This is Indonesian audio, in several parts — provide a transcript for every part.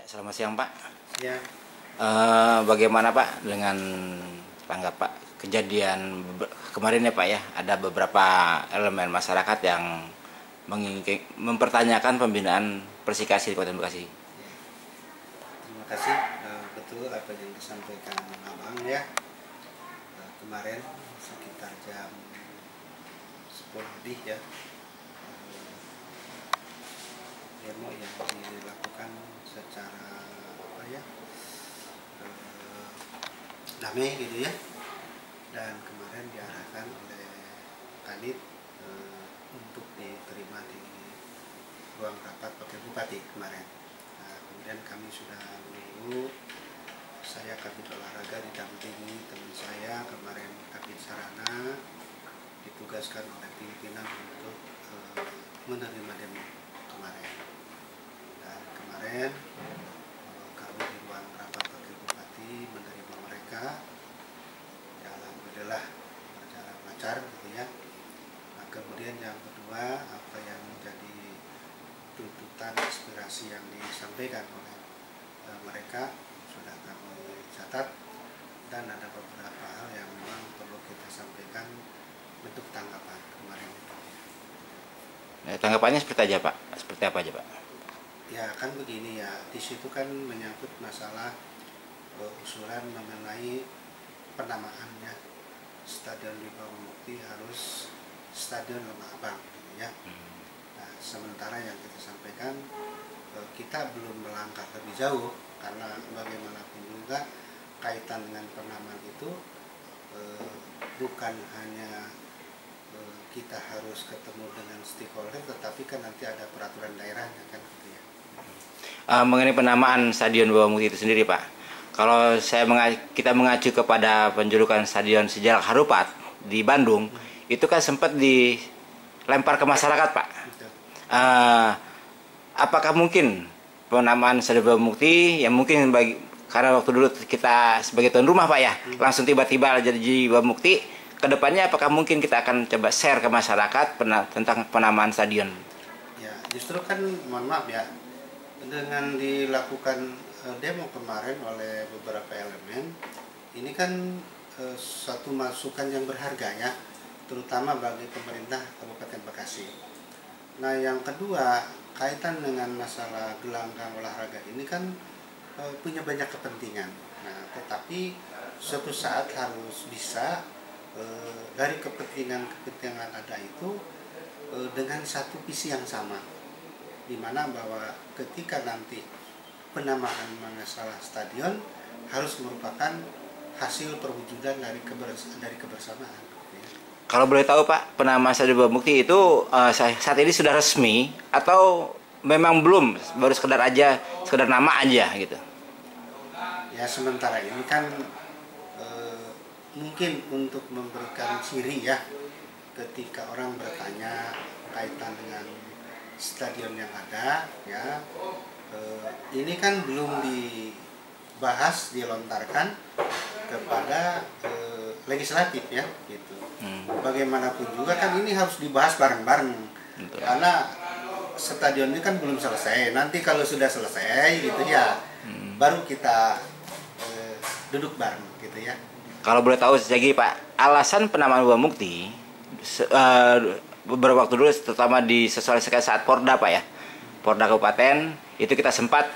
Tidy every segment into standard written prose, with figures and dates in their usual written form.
Selamat siang Pak. Ya, Bagaimana Pak dengan tanggap Pak kejadian kemarin ya Pak ya, ada beberapa elemen masyarakat yang mempertanyakan pembinaan Persikasi di Kabupaten Bekasi. terima kasih. Betul apa yang disampaikan Abang ya. Kemarin sekitar jam 10 lebih ya, demo yang dilakukan secara damai gitu ya. Dan kemarin diarahkan oleh Kanit untuk diterima di ruang rapat Wakil Bupati kemarin. Nah, kemudian kami sudah menunggu. Saya Kabid Olahraga didampingi teman saya kemarin Kabid Sarana, ditugaskan oleh pimpinan untuk menerima demo kemarin. Dan kemarin kami di ruang rapat Wakil Bupati menerima mereka. Ya, alhamdulillah berjalan lancar gitu ya. Nah, kemudian yang kedua, apa yang menjadi tuntutan aspirasi yang disampaikan oleh mereka sudah kami catat, dan ada beberapa hal yang memang perlu kita sampaikan bentuk tanggapan kemarin. Tanggapannya seperti aja Pak, seperti apa aja Pak? Ya kan begini ya, di situ kan menyangkut masalah usulan mengenai penamaannya Stadion Wibawa Mukti harus Stadion Lembah Abang gitu ya. Nah, sementara yang kita sampaikan, kita belum melangkah lebih jauh karena bagaimanapun juga kaitan dengan penamaan itu bukan hanya kita harus ketemu dengan stakeholder, tetapi kan nanti ada peraturan daerahnya kan gitu ya. Mengenai penamaan Stadion Wibawa Mukti itu sendiri Pak, kalau kita mengacu kepada penjulukan Stadion Sejarah Harupat di Bandung, itu kan sempat dilempar ke masyarakat Pak. Apakah mungkin penamaan Stadion Wibawa Mukti yang mungkin karena waktu dulu kita sebagai tuan rumah Pak ya, langsung tiba-tiba jadi Wibawa Mukti, kedepannya apakah mungkin kita akan coba share ke masyarakat tentang penamaan stadion? Ya, justru kan mohon maaf ya, dengan dilakukan demo kemarin oleh beberapa elemen, ini kan satu masukan yang berharga ya, terutama bagi pemerintah Kabupaten Bekasi. Nah, yang kedua, kaitan dengan masalah gelanggang olahraga ini kan punya banyak kepentingan. Nah, tetapi suatu saat harus bisa dari kepentingan ada itu dengan satu visi yang sama, di mana bahwa ketika nanti penamaan masalah stadion harus merupakan hasil perwujudan dari kebersamaan. Kalau boleh tahu Pak, penamaan Stadion Wibawa Mukti itu saat ini sudah resmi atau memang belum, baru sekedar nama aja gitu? Ya, sementara ini kan mungkin untuk memberikan ciri ya, ketika orang bertanya kaitan dengan stadion yang ada ya, ini kan belum dibahas, dilontarkan kepada legislatif ya gitu. Bagaimanapun juga kan ini harus dibahas bareng-bareng, karena stadion ini kan belum selesai. Nanti kalau sudah selesai gitu ya, baru kita duduk bareng gitu ya. Kalau boleh tahu lagi Pak, alasan penamaan Wibawa Mukti beberapa waktu dulu, terutama disosialisasikan saat Porda Pak ya, Porda Kabupaten, itu kita sempat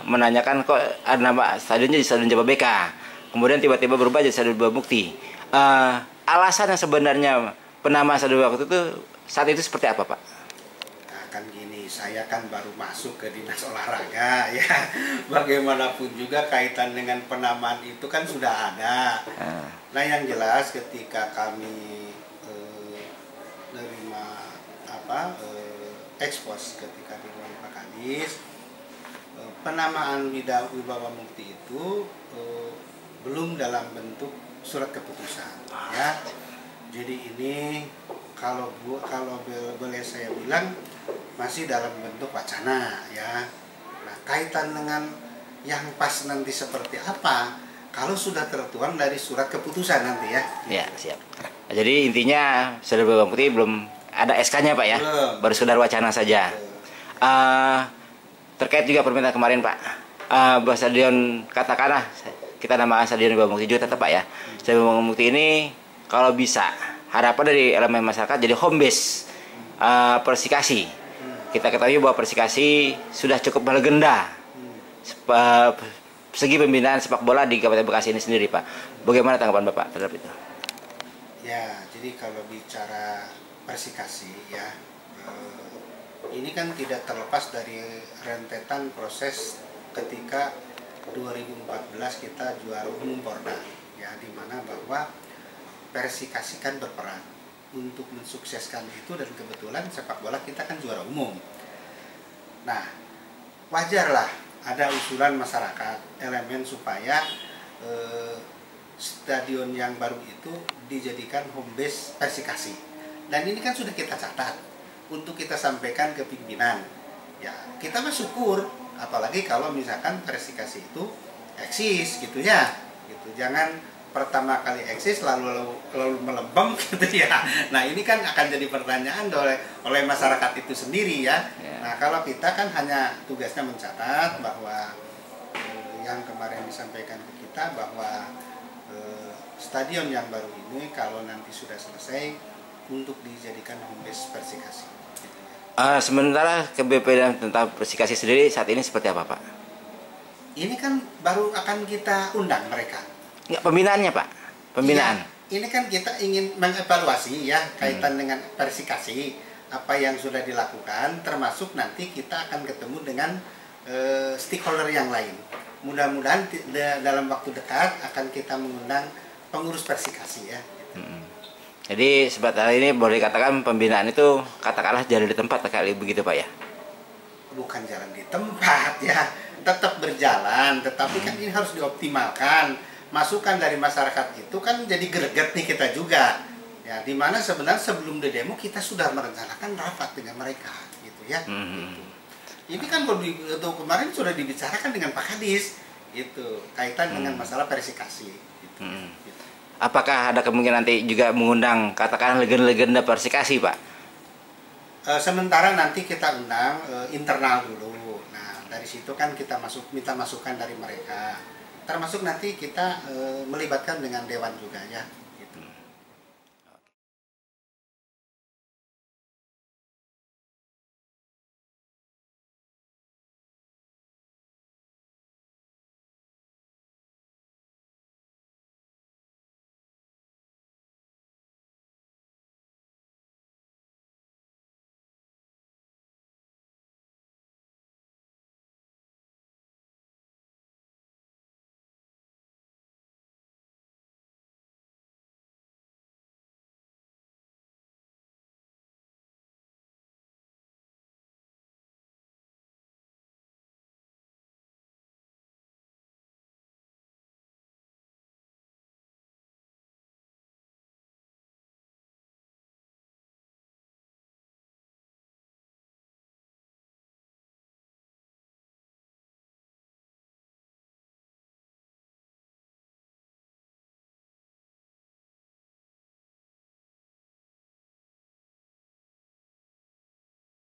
menanyakan kok ada nama stadionnya di Stadion Jababeka, kemudian tiba-tiba berubah jadi Stadion Wibawa Mukti. Alasan yang sebenarnya penamaan Stadion Wibawa Mukti itu saat itu seperti apa Pak? Nah, kan gini, saya kan baru masuk ke dinas olahraga ya. Bagaimanapun juga kaitan dengan penamaan itu kan sudah ada. Nah, yang jelas ketika kami menerima ekspos ketika di ruang Pak Kadis, penamaan Wibawa Mukti itu belum dalam bentuk surat keputusan ya. Jadi ini kalau boleh saya bilang masih dalam bentuk wacana ya. Nah, kaitan dengan yang pas nanti seperti apa, kalau sudah tertuang dari surat keputusan nanti ya. Ya, siap. Jadi intinya Stadion Wibawa Mukti belum ada SK-nya Pak ya, baru sekedar wacana saja. terkait juga permintaan kemarin Pak, bahwa stadion katakanlah kita namakan stadion Bambang juga tetap Pak ya. Stadion Bambang Mukti ini kalau bisa harapan dari elemen masyarakat jadi home base Persikasi. Kita ketahui bahwa Persikasi sudah cukup melegenda segi pembinaan sepak bola di Kabupaten Bekasi ini sendiri Pak. Bagaimana tanggapan Bapak terhadap itu? Ya, jadi kalau bicara Persikasi ya, ini kan tidak terlepas dari rentetan proses ketika 2014 kita juara umum Porda, ya, di mana bahwa Persikasi kan berperan untuk mensukseskan itu, dan kebetulan sepak bola kita kan juara umum. Nah, wajarlah ada usulan masyarakat elemen supaya stadion yang baru itu dijadikan home base Persikasi. Dan ini kan sudah kita catat untuk kita sampaikan ke pimpinan. Ya, kita bersyukur, apalagi kalau misalkan Persikasi itu eksis gitu ya. Gitu. Jangan pertama kali eksis lalu melembem gitu ya. Nah, ini kan akan jadi pertanyaan oleh masyarakat itu sendiri ya. Nah, kalau kita kan hanya tugasnya mencatat bahwa yang kemarin disampaikan ke kita bahwa stadion yang baru ini kalau nanti sudah selesai untuk dijadikan home base Persikasi. Gitu ya. Sementara KBP tentang Persikasi sendiri saat ini seperti apa Pak? Ini kan baru akan kita undang mereka. Enggak, pembinaannya Pak, pembinaan. Ya, ini kan kita ingin mengevaluasi ya kaitan dengan Persikasi, apa yang sudah dilakukan, termasuk nanti kita akan ketemu dengan stakeholder yang lain. Mudah-mudahan dalam waktu dekat akan kita mengundang pengurus Persikasi ya. Gitu. Jadi sebentar ini boleh dikatakan pembinaan itu katakanlah jalan di tempat kali begitu Pak ya? Bukan jalan di tempat ya, tetap berjalan, tetapi kan ini harus dioptimalkan. Masukan dari masyarakat itu kan jadi greget nih kita juga ya, dimana sebenarnya sebelum the demo kita sudah merencanakan rapat dengan mereka gitu ya. Gitu. Ini kan kemarin sudah dibicarakan dengan Pak Kadis gitu kaitan dengan masalah Persikasi gitu. Gitu. Apakah ada kemungkinan nanti juga mengundang katakanlah legenda-legenda Persikasi Pak? Sementara nanti kita undang internal dulu. Nah, dari situ kan kita minta masukan dari mereka. Termasuk nanti kita melibatkan dengan dewan juga ya.